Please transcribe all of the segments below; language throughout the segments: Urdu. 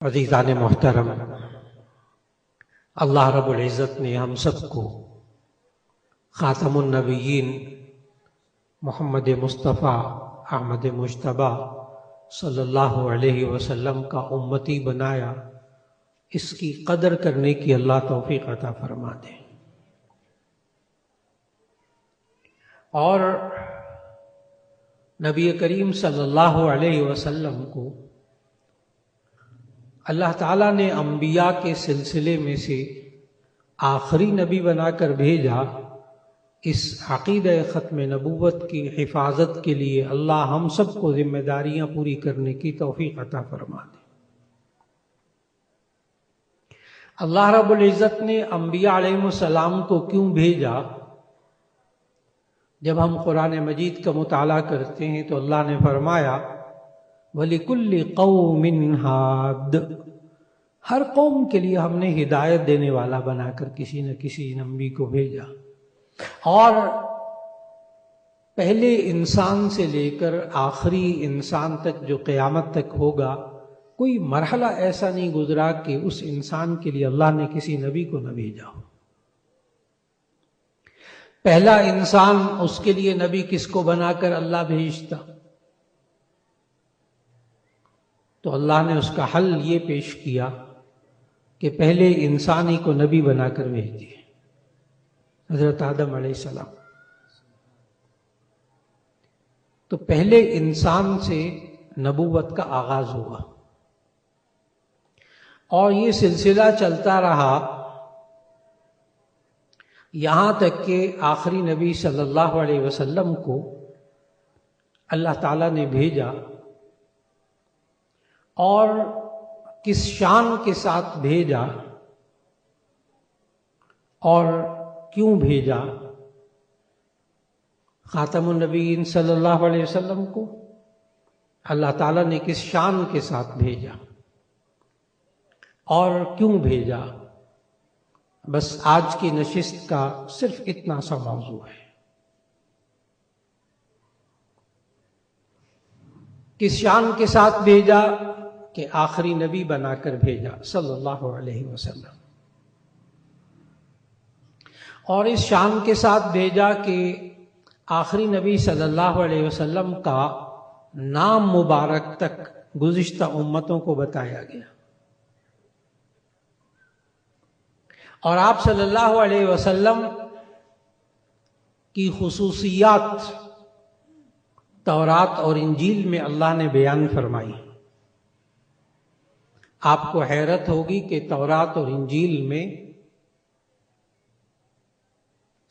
عزیزان محترم، اللہ رب العزت نے ہم سب کو خاتم النبیین محمد مصطفیٰ احمد مجتبیٰ صلی اللہ علیہ وسلم کا امتی بنایا۔ اس کی قدر کرنے کی اللہ توفیق عطا فرما دے۔ اور نبی کریم صلی اللہ علیہ وسلم کو اللہ تعالیٰ نے انبیاء کے سلسلے میں سے آخری نبی بنا کر بھیجا۔ اس عقیدہ ختم نبوت کی حفاظت کے لیے اللہ ہم سب کو ذمہ داریاں پوری کرنے کی توفیق عطا فرما دے۔ اللہ رب العزت نے انبیاء علیہ السلام کو کیوں بھیجا؟ جب ہم قرآن مجید کا مطالعہ کرتے ہیں تو اللہ نے فرمایا وَلِكُلِّ قَوْمٍ هَادٍ، ہر قوم کے لیے ہم نے ہدایت دینے والا بنا کر کسی نہ کسی نبی کو بھیجا۔ اور پہلے انسان سے لے کر آخری انسان تک جو قیامت تک ہوگا، کوئی مرحلہ ایسا نہیں گزرا کہ اس انسان کے لیے اللہ نے کسی نبی کو نہ بھیجا ہو۔ پہلا انسان، اس کے لیے نبی کس کو بنا کر اللہ بھیجتا؟ تو اللہ نے اس کا حل یہ پیش کیا کہ پہلے انسانی کو نبی بنا کر بھیج دیے، حضرت آدم علیہ السلام۔ تو پہلے انسان سے نبوت کا آغاز ہوا اور یہ سلسلہ چلتا رہا یہاں تک کہ آخری نبی صلی اللہ علیہ وسلم کو اللہ تعالیٰ نے بھیجا۔ اور کس شان کے ساتھ بھیجا اور کیوں بھیجا خاتم النبیین صلی اللہ علیہ وسلم کو؟ اللہ تعالیٰ نے کس شان کے ساتھ بھیجا اور کیوں بھیجا؟ بس آج کی نشست کا صرف اتنا سا موضوع ہے۔ کس شان کے ساتھ بھیجا کہ آخری نبی بنا کر بھیجا صلی اللہ علیہ وسلم، اور اس شان کے ساتھ بھیجا کہ آخری نبی صلی اللہ علیہ وسلم کا نام مبارک تک گزشتہ امتوں کو بتایا گیا۔ اور آپ صلی اللہ علیہ وسلم کی خصوصیات تورات اور انجیل میں اللہ نے بیان فرمائی۔ آپ کو حیرت ہوگی کہ تورات اور انجیل میں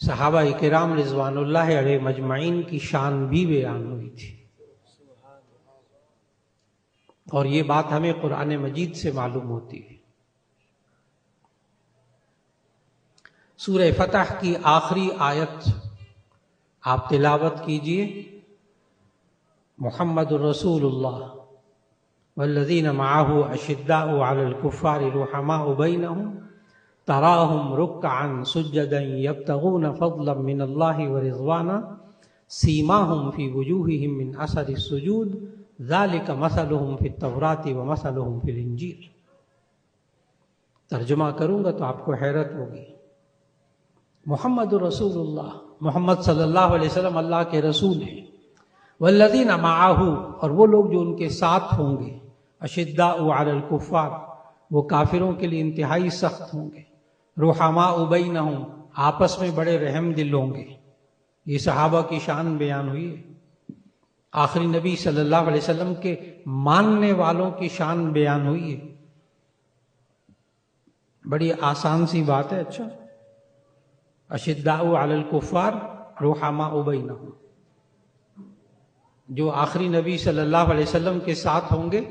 صحابہ کرام رضوان اللہ علیہ مجمعین کی شان بھی بیان ہوئی تھی، اور یہ بات ہمیں قرآن مجید سے معلوم ہوتی ہے۔ سورہ فتح کی آخری آیت آپ تلاوت کیجئے، محمد رسول اللہ والذین معہ اشداء علی الکفار رحماء بینہم تراہم رکعا سجدا یبتغون فضلا من اللہ ورضوانا سیماہم فی وجوہہم من اثر السجود ذالک مثلہم فی التوراۃ ومثلہم فی الانجیل۔ ترجمہ کروں گا تو آپ کو حیرت ہوگی۔ محمد رسول اللہ، محمد صلی اللہ علیہ وسلم اللہ کے رسول ہیں۔ والذین معہ، اور وہ لوگ جو ان کے ساتھ ہوں گے، اشداء علی الکفار، وہ کافروں کے لیے انتہائی سخت ہوں گے، رحماء بینہم، آپس میں بڑے رحم دل ہوں گے۔ یہ صحابہ کی شان بیان ہوئی ہے۔ آخری نبی صلی اللہ علیہ وسلم کے ماننے والوں کی شان بیان ہوئی ہے۔ بڑی آسان سی بات ہے۔ اچھا، اشداء علی الکفار رحماء بینہم، جو آخری نبی صلی اللہ علیہ وسلم کے ساتھ ہوں گے،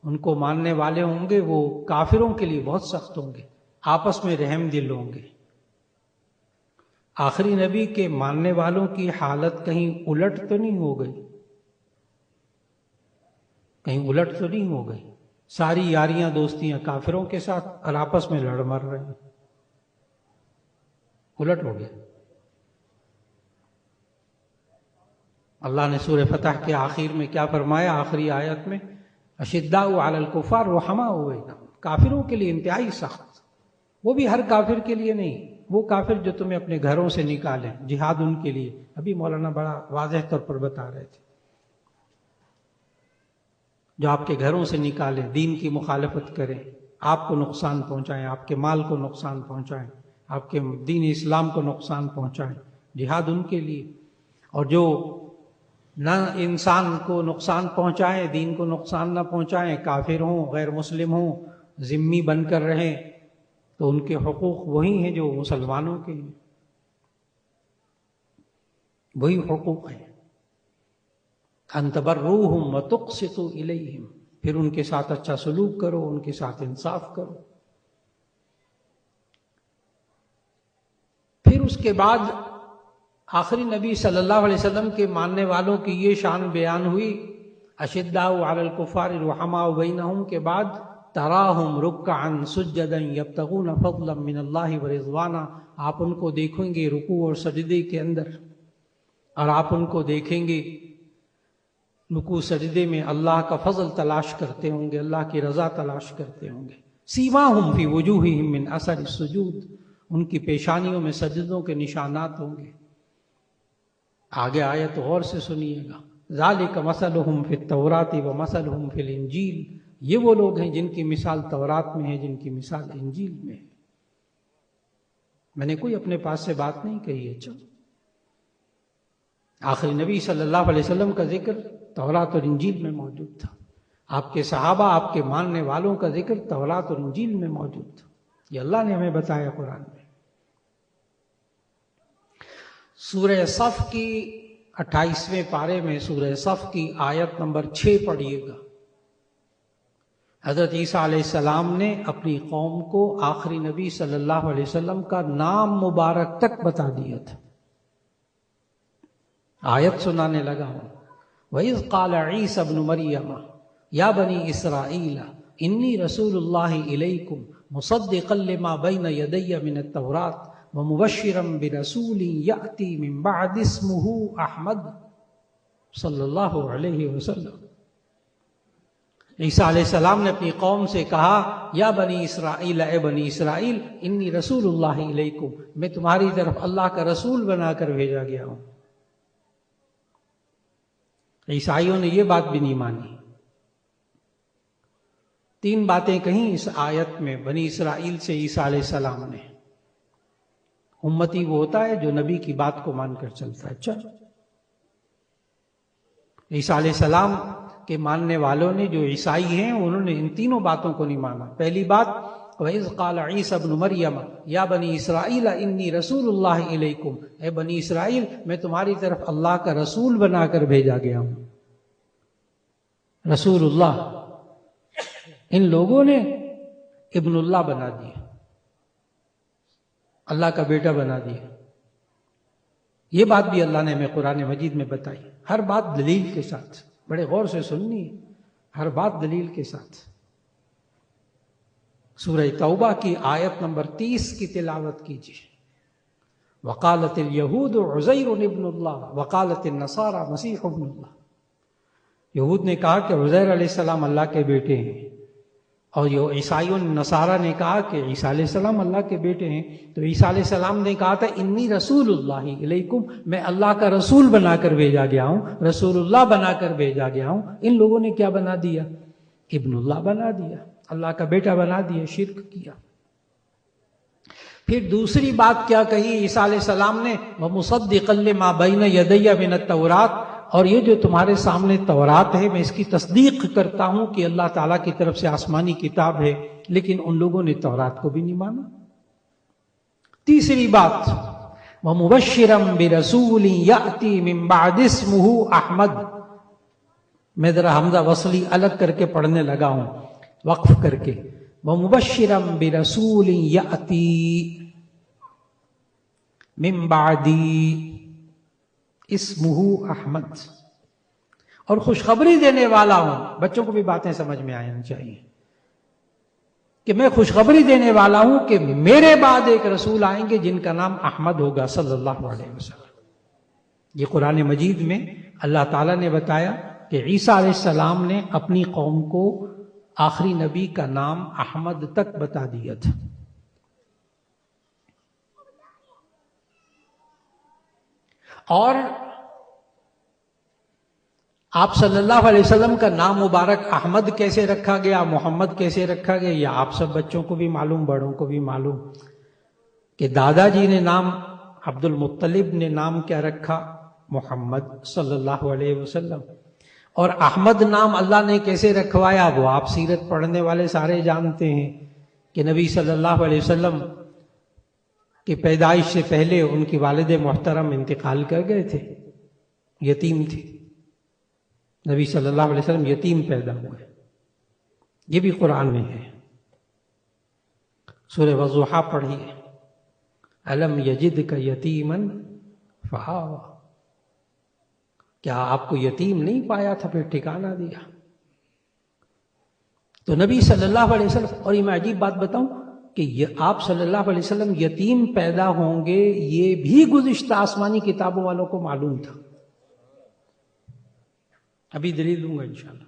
ان کو ماننے والے ہوں گے، وہ کافروں کے لیے بہت سخت ہوں گے، آپس میں رحم دل ہوں گے۔ آخری نبی کے ماننے والوں کی حالت کہیں الٹ تو نہیں ہو گئی؟ کہیں الٹ تو نہیں ہو گئی؟ ساری یاریاں دوستیاں کافروں کے ساتھ اور آپس میں لڑ مر رہے ہیں، الٹ ہو گیا۔ اللہ نے سورہ فتح کے آخر میں کیا فرمایا؟ آخری آیت میں اشداء علی الکفار رحماء بینہم، کافروں کے لیے انتہائی سخت، وہ بھی ہر کافر کے لیے نہیں، وہ کافر جو تمہیں اپنے گھروں سے نکالیں، جہاد ان کے لیے، ابھی مولانا بڑا واضح طور پر بتا رہے تھے، جو آپ کے گھروں سے نکالیں، دین کی مخالفت کریں، آپ کو نقصان پہنچائیں، آپ کے مال کو نقصان پہنچائیں، آپ کے دین اسلام کو نقصان پہنچائیں، جہاد ان کے لیے، اور جو نہ انسان کو نقصان پہنچائیں، دین کو نقصان نہ پہنچائیں، کافر ہوں، غیر مسلم ہوں، ذمی بن کر رہیں، تو ان کے حقوق وہی ہیں جو مسلمانوں کے ہیں، وہی حقوق ہیں، ان تبروہم وتقسطوا الیہم، پھر ان کے ساتھ اچھا سلوک کرو، ان کے ساتھ انصاف کرو۔ پھر اس کے بعد آخری نبی صلی اللہ علیہ وسلم کے ماننے والوں کی یہ شان بیان ہوئی، اشداء علی الکفار رحماء بینہم کے بعد تراہم رکعا سجدا یبتغون فضلا من اللہ ورضوانا، آپ ان کو دیکھیں گے رکوع اور سجدے کے اندر، اور آپ ان کو دیکھیں گے رکوع سجدے میں اللہ کا فضل تلاش کرتے ہوں گے، اللہ کی رضا تلاش کرتے ہوں گے۔ سیماہم فی وجوہہم من اثر السجود، ان کی پیشانیوں میں سجدوں کے نشانات ہوں گے۔ آگے آیت غور سے سنیے گا، ذالک مثلہم فی التوراۃ ومثلہم فی الانجیل، یہ وہ لوگ ہیں جن کی مثال تورات میں ہے، جن کی مثال انجیل میں ہے۔ میں نے کوئی اپنے پاس سے بات نہیں کہی ہے، چلو آخری نبی صلی اللہ علیہ وسلم کا ذکر تورات اور انجیل میں موجود تھا، آپ کے صحابہ، آپ کے ماننے والوں کا ذکر تورات اور انجیل میں موجود تھا، یہ اللہ نے ہمیں بتایا قرآن میں۔ سورہ صف کی 28ویں پارے میں سورہ صف کی آیت نمبر 6 پڑھیے گا۔ حضرت عیسیٰ علیہ السلام نے اپنی قوم کو آخری نبی صلی اللہ علیہ وسلم کا نام مبارک تک بتا دیا تھا۔ آیت سنانے لگا ہوں، وَإِذْ قَالَ عِيسَى ابْنُ مَرْيَمَ يَا بَنِي إِسْرَائِيلَ إِنِّي رَسُولُ اللَّهِ إِلَيْكُمْ مُصَدِّقًا لِمَا بَيْنَ يَدَيَّ مِنَ التَّوْرَاةِ وَمُبَشِّرًا بِرَسُولٍ يَأْتِي مِن بَعْدِي اسْمُهُ أَحْمَدُ صلی اللہ علیہ وسلم۔ عیسیٰ علیہ السلام نے اپنی قوم سے کہا، یا بنی اسرائیل، اے بنی اسرائیل، انی رسول اللہ علیکم، میں تمہاری طرف اللہ کا رسول بنا کر بھیجا گیا ہوں۔ عیسائیوں نے یہ بات بھی نہیں مانی۔ 3 باتیں کہیں اس آیت میں بنی اسرائیل سے عیسیٰ علیہ السلام نے۔ امتی وہ ہوتا ہے جو نبی کی بات کو مان کر چلتا ہے۔ چلو، عیسیٰ علیہ السلام کے ماننے والوں نے، جو عیسائی ہیں، انہوں نے ان 3 باتوں کو نہیں مانا۔ پہلی بات، وَإِذْ قَالَ عِيسَى ابْنُ مَرْيَمَ يَا بَنِي إِسْرَائِيلَ إِنِّي رَسُولُ اللَّهِ إِلَيْكُمْ، اے بنی اسرائیل، میں تمہاری طرف اللہ کا رسول بنا کر بھیجا گیا ہوں۔ رسول اللہ، ان لوگوں نے ابن اللہ بنا دیا، اللہ کا بیٹا بنا دیا۔ یہ بات بھی اللہ نے ہمیں قرآن مجید میں بتائی، ہر بات دلیل کے ساتھ، بڑے غور سے سننی ہے، ہر بات دلیل کے ساتھ۔ سورہ توبہ کی آیت نمبر 30 کی تلاوت کیجیے۔ وقالت الیہود عزیر ابن اللہ وقالت النصارى مسیح ابن اللہ، یہود نے کہا کہ عزیر علیہ السلام اللہ کے بیٹے ہیں، اور یہ عیسائیوں نے، نصارہ نے کہا کہ عیسیٰ علیہ السلام اللہ کے بیٹے ہیں۔ تو عیسیٰ علیہ السلام نے کہا تھا انی رسول اللہ علیکم، میں اللہ کا رسول بنا کر بھیجا گیا ہوں، رسول اللہ بنا کر بھیجا گیا ہوں۔ ان لوگوں نے کیا بنا دیا؟ ابن اللہ بنا دیا، اللہ کا بیٹا بنا دیا، شرک کیا۔ پھر دوسری بات کیا کہی عیسیٰ علیہ السلام نے؟ وَمُصَدِّقًا لِمَا بَيْنَ يَدَيَّ مِنَ التَّوْرَاةِ، اور یہ جو تمہارے سامنے تورات ہے، میں اس کی تصدیق کرتا ہوں کہ اللہ تعالیٰ کی طرف سے آسمانی کتاب ہے، لیکن ان لوگوں نے تورات کو بھی نہیں مانا۔ تیسری بات، وَمُبَشِّرًا بِرَسُولٍ يَأْتِي مِن بَعْدِ اسْمُهُ أَحْمَدُ، میں ذرا حمزہ وصلی الگ کر کے پڑھنے لگا ہوں، وقف کر کے۔ وَمُبَشِّرًا بِرَسُولٍ يَأْتِي مِن بَعْدِي اسمہ احمد، اور خوشخبری دینے والا ہوں۔ بچوں کو بھی باتیں سمجھ میں آنا چاہیے کہ میں خوشخبری دینے والا ہوں کہ میرے بعد ایک رسول آئیں گے جن کا نام احمد ہوگا صلی اللہ علیہ وسلم۔ یہ قرآن مجید میں اللہ تعالیٰ نے بتایا کہ عیسیٰ علیہ السلام نے اپنی قوم کو آخری نبی کا نام احمد تک بتا دیا تھا. اور آپ صلی اللہ علیہ وسلم کا نام مبارک احمد کیسے رکھا گیا، محمد کیسے رکھا گیا، یہ آپ سب بچوں کو بھی معلوم، بڑوں کو بھی معلوم کہ دادا جی نے نام، عبد المطلب نے نام کیا رکھا، محمد صلی اللہ علیہ وسلم. اور احمد نام اللہ نے کیسے رکھوایا وہ آپ سیرت پڑھنے والے سارے جانتے ہیں کہ نبی صلی اللہ علیہ وسلم کی پیدائش سے پہلے ان کی والد محترم انتقال کر گئے تھے، یتیم تھے. نبی صلی اللہ علیہ وسلم یتیم پیدا ہوئے، یہ بھی قرآن میں ہے. سورہ والضحیٰ پڑھیے، الم یجدک یتیما فآویٰ، کیا آپ کو یتیم نہیں پایا تھا پھر ٹھکانہ دیا. تو نبی صلی اللہ علیہ وسلم، اور یہ میں عجیب بات بتاؤں کہ آپ صلی اللہ علیہ وسلم یتیم پیدا ہوں گے، یہ بھی گزشتہ آسمانی کتابوں والوں کو معلوم تھا. ابھی دلیل دوں گا انشاءاللہ.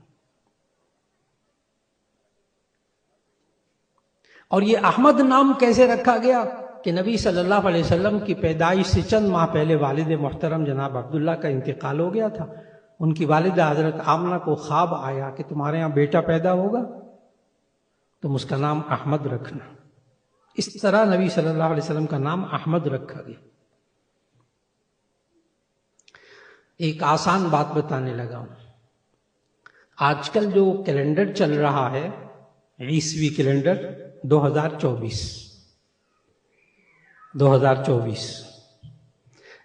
اور یہ احمد نام کیسے رکھا گیا کہ نبی صلی اللہ علیہ وسلم کی پیدائش سے چند ماہ پہلے والد محترم جناب عبداللہ کا انتقال ہو گیا تھا. ان کی والدہ حضرت آمنہ کو خواب آیا کہ تمہارے ہاں بیٹا پیدا ہوگا، تم اس کا نام احمد رکھنا. اس طرح نبی صلی اللہ علیہ وسلم کا نام احمد رکھا گیا. ایک آسان بات بتانے لگا ہوں. آج کل جو کیلنڈر چل رہا ہے، عیسوی کیلنڈر 2024،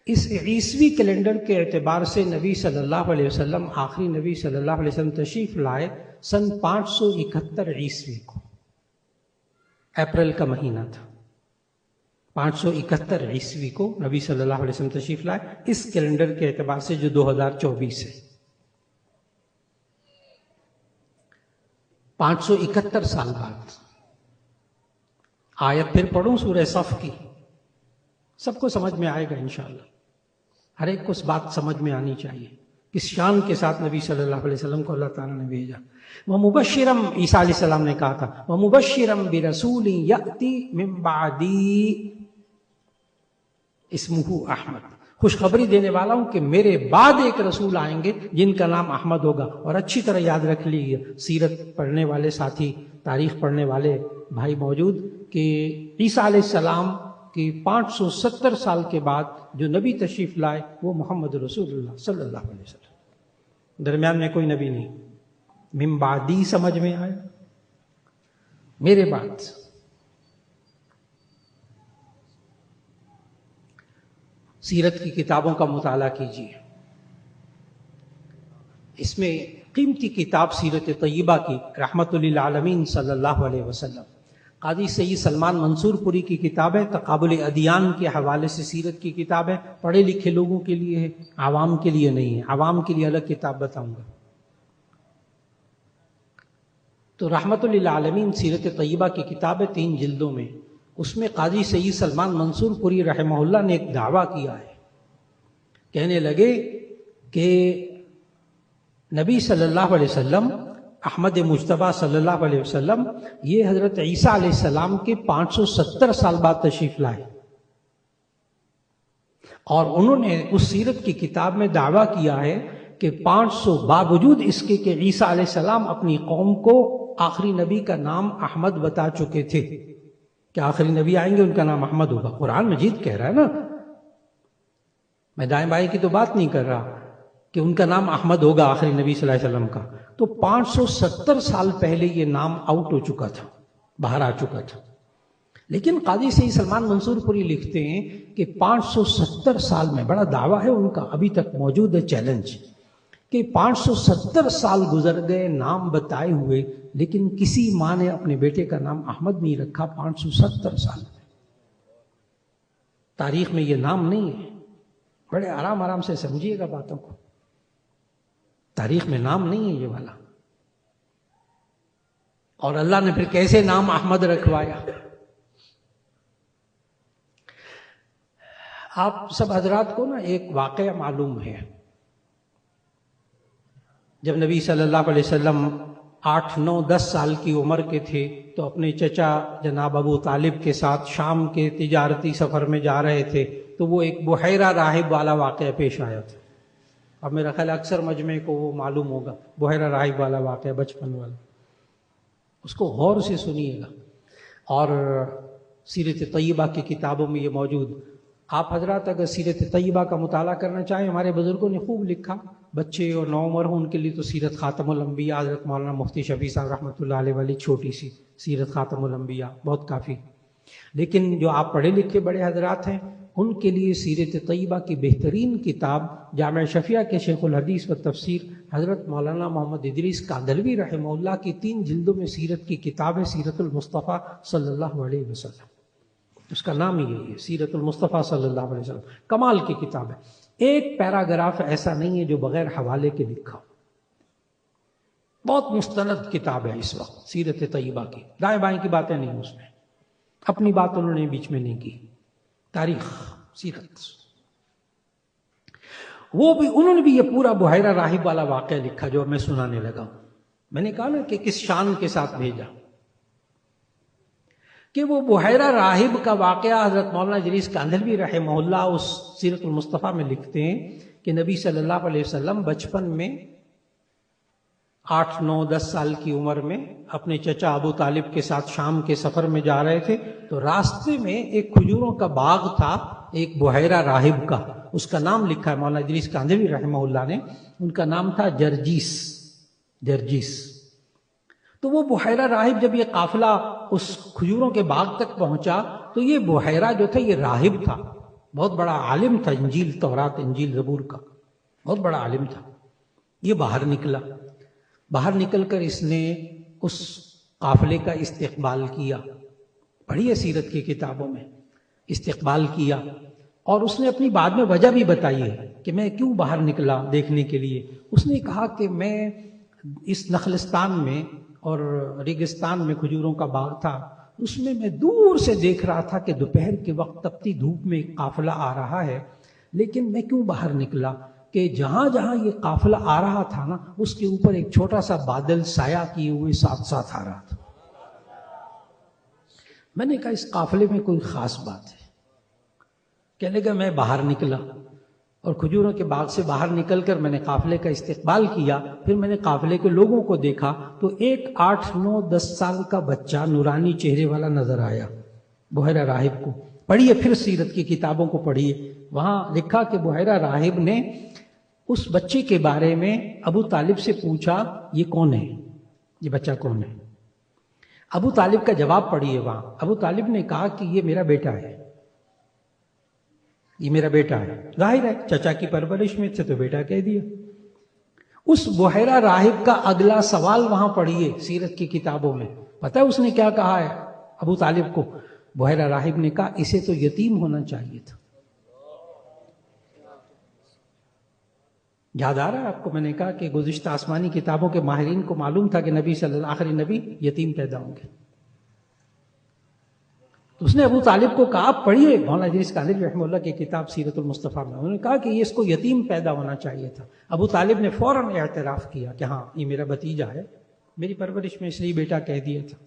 اس عیسوی کیلنڈر کے اعتبار سے نبی صلی اللہ علیہ وسلم، آخری نبی صلی اللہ علیہ وسلم تشریف لائے سن 571 عیسوی کو، اپریل کا مہینہ تھا. 571 عیسوی کو نبی صلی اللہ علیہ وسلم تشریف لائے اس کیلنڈر کے اعتبار سے جو 2024 ہے. 571 سال بعد. آیت پھر پڑھوں سورہ صف کی، سب کو سمجھ میں آئے گا انشاءاللہ. ہر ایک کو اس بات سمجھ میں آنی چاہیے کس شان کے ساتھ نبی صلی اللہ علیہ وسلم کو اللہ تعالیٰ نے بھیجا. وَمُبَشِّرًا، عیسیٰ علیہ السلام نے کہا تھا، وَمُبَشِّرًا بِرَسُولٍ يَأْتِي مِن بَعْدِي اسمہ احمد، خوشخبری دینے والا ہوں کہ میرے بعد ایک رسول آئیں گے جن کا نام احمد ہوگا. اور اچھی طرح یاد رکھ لیجیے، سیرت پڑھنے والے ساتھی، تاریخ پڑھنے والے بھائی موجود، کہ عیسیٰ علیہ السلام کی 570 سال کے بعد جو نبی تشریف لائے وہ محمد رسول اللہ صلی اللہ علیہ وسلم. درمیان میں کوئی نبی نہیں. من بعدی سمجھ میں آئے، میرے بعد. سیرت کی کتابوں کا مطالعہ کیجیے، اس میں قیمتی کتاب سیرت طیبہ کی رحمت للعالمین صلی اللہ علیہ وسلم، قاضی سید سلمان منصور پوری کی کتاب ہے، تقابل ادیان کے حوالے سے سیرت کی کتاب ہے. پڑھے لکھے لوگوں کے لیے ہے، عوام کے لیے نہیں ہے. عوام کے لیے الگ کتاب بتاؤں گا. تو رحمت للعالمین سیرت طیبہ کی کتاب ہے 3 جلدوں میں. اس میں قاضی سید سلمان منصور پوری رحمہ اللہ نے ایک دعویٰ کیا ہے. کہنے لگے کہ نبی صلی اللہ علیہ وسلم، احمد مجتبیٰ صلی اللہ علیہ وسلم، یہ حضرت عیسیٰ علیہ السلام کے 570 سال بعد تشریف لائے. اور انہوں نے اس سیرت کی کتاب میں دعویٰ کیا ہے کہ 500 باوجود اس کے کہ عیسیٰ علیہ السلام اپنی قوم کو آخری نبی کا نام احمد بتا چکے تھے کہ آخری نبی آئیں گے ان کا نام احمد ہوگا. قرآن مجید کہہ رہا ہے نا، میں دائیں بائیں کی تو بات نہیں کر رہا، کہ ان کا نام احمد ہوگا آخری نبی صلی اللہ علیہ وسلم کا. تو 570 سال پہلے یہ نام آؤٹ ہو چکا تھا، باہر آ چکا تھا. لیکن قاضی سید سلمان منصور پوری لکھتے ہیں کہ 570 سال میں، بڑا دعویٰ ہے ان کا، ابھی تک موجود ہے چیلنج، کہ 570 سال گزر گئے نام بتائے ہوئے، لیکن کسی ماں نے اپنے بیٹے کا نام احمد نہیں رکھا 570 سال میں. تاریخ میں یہ نام نہیں ہے. بڑے آرام آرام سے سمجھیے گا باتوں کو. تاریخ میں نام نہیں ہے یہ والا. اور اللہ نے پھر کیسے نام احمد رکھوایا؟ آپ سب حضرات کو نا ایک واقعہ معلوم ہے. جب نبی صلی اللہ علیہ وسلم 8 9 10 سال کی عمر کے تھے تو اپنے چچا جناب ابو طالب کے ساتھ شام کے تجارتی سفر میں جا رہے تھے تو وہ ایک بحیرہ راہب والا واقعہ پیش آیا تھا. اب میرا خیال اکثر مجمع کو وہ معلوم ہوگا، بحیرہ راہب والا واقعہ بچپن والا. اس کو غور سے سنیے گا، اور سیرت طیبہ کی کتابوں میں یہ موجود. آپ حضرات اگر سیرت طیبہ کا مطالعہ کرنا چاہیں، ہمارے بزرگوں نے خوب لکھا. بچے اور نوعمر ہوں ان کے لیے تو سیرت خاتم الانبیاء حضرت مولانا مفتی شفیع صاحب رحمۃ اللہ علیہ والی چھوٹی سی سیرت خاتم الانبیاء بہت کافی. لیکن جو آپ پڑھے لکھے بڑے حضرات ہیں ان کے لیے سیرت طیبہ کی بہترین کتاب جامع شفیہ کے شیخ الحدیث و تفسیر حضرت مولانا محمد ادریس کاندھلوی رحمہ اللہ کی 3 جلدوں میں سیرت کی کتاب ہے، سیرت المصطفیٰ صلی اللہ علیہ وسلم. اس کا نام ہی یہی ہے، سیرت المصطفیٰ صلی اللہ علیہ وسلم. کمال کی کتاب ہے. ایک پیراگراف ایسا نہیں ہے جو بغیر حوالے کے لکھا. بہت مستند کتاب ہے اس وقت سیرت طیبہ کی. دائیں بائیں کی باتیں نہیں اس میں، اپنی بات انہوں نے بیچ میں نہیں کی. تاریخ سیرت وہ بھی انہوں نے بھی یہ پورا بحیرہ راہب والا واقعہ لکھا جو میں سنانے لگا ہوں. میں نے کہا نا کہ کس شان کے ساتھ بھیجا کہ وہ بحیرہ راہب کا واقعہ حضرت مولانا ادریس کاندھلوی رحمہ اللہ اس سیرت المصطفیٰ میں لکھتے ہیں کہ نبی صلی اللہ علیہ وسلم بچپن میں 8 9 10 سال کی عمر میں اپنے چچا ابو طالب کے ساتھ شام کے سفر میں جا رہے تھے تو راستے میں ایک کھجوروں کا باغ تھا ایک بحیرہ راہب کا. اس کا نام لکھا ہے مولانا ادریس کاندھلوی رحمہ اللہ نے. ان کا نام تھا جرجیس. تو وہ بحیرہ راہب جب یہ قافلہ اس کھجوروں کے باغ تک پہنچا تو یہ بحیرہ جو تھا یہ راہب تھا، بہت بڑا عالم تھا، انجیل تورات انجیل زبور کا بہت بڑا عالم تھا. یہ باہر نکلا. باہر نکل کر اس نے اس قافلے کا استقبال کیا. پڑھیے سیرت کی کتابوں میں استقبال کیا، اور اس نے اپنی بعد میں وجہ بھی بتائی ہے کہ میں کیوں باہر نکلا دیکھنے کے لیے. اس نے کہا کہ میں اس نخلستان میں اور ریگستان میں کھجوروں کا باغ تھا، اس میں دور سے دیکھ رہا تھا کہ دوپہر کے وقت تپتی دھوپ میں ایک قافلہ آ رہا ہے. لیکن میں کیوں باہر نکلا کہ جہاں جہاں یہ قافلہ آ رہا تھا نا اس کے اوپر ایک چھوٹا سا بادل سایہ کیے ہوئے ساتھ ساتھ آ رہا تھا. میں نے کہا اس قافلے میں کوئی خاص بات ہے. کہنے لگا میں باہر نکلا اور کھجوروں کے باغ سے باہر نکل کر میں نے قافلے کا استقبال کیا. پھر میں نے قافلے کے لوگوں کو دیکھا تو ایک 8 9 10 سال کا بچہ نورانی چہرے والا نظر آیا بحیرہ راہب کو. پڑھیے پھر سیرت کی کتابوں کو پڑھیے، وہاں لکھا کہ بحیرہ راہب نے اس بچے کے بارے میں ابو طالب سے پوچھا یہ کون ہے، یہ بچہ کون ہے. ابو طالب کا جواب پڑھیے وہاں. ابو طالب نے کہا کہ یہ میرا بیٹا ہے، یہ میرا بیٹا ہے. ظاہر ہے چچا کی پرورش میں سے تو بیٹا کہہ دیا. اس بحیرہ راہب کا اگلا سوال وہاں پڑھیے سیرت کی کتابوں میں. پتہ ہے اس نے کیا کہا ہے ابو طالب کو؟ بحیرہ راہب نے کہا اسے تو یتیم ہونا چاہیے تھا. یاد آ رہا ہے آپ کو؟ میں نے کہا کہ گزشتہ آسمانی کتابوں کے ماہرین کو معلوم تھا کہ نبی صلی اللہ آخری نبی یتیم پیدا ہوں گے. تو اس نے ابو طالب کو کہا آپ پڑھیے مولانا ادریس کاندھلوی رحمہ اللہ کی کتاب سیرت المصطفیٰ میں. انہوں نے کہا کہ یہ اس کو یتیم پیدا ہونا چاہیے تھا. ابو طالب نے فوراً اعتراف کیا کہ ہاں یہ میرا بھتیجا ہے، میری پرورش میں اس لیے بیٹا کہہ دیا تھا،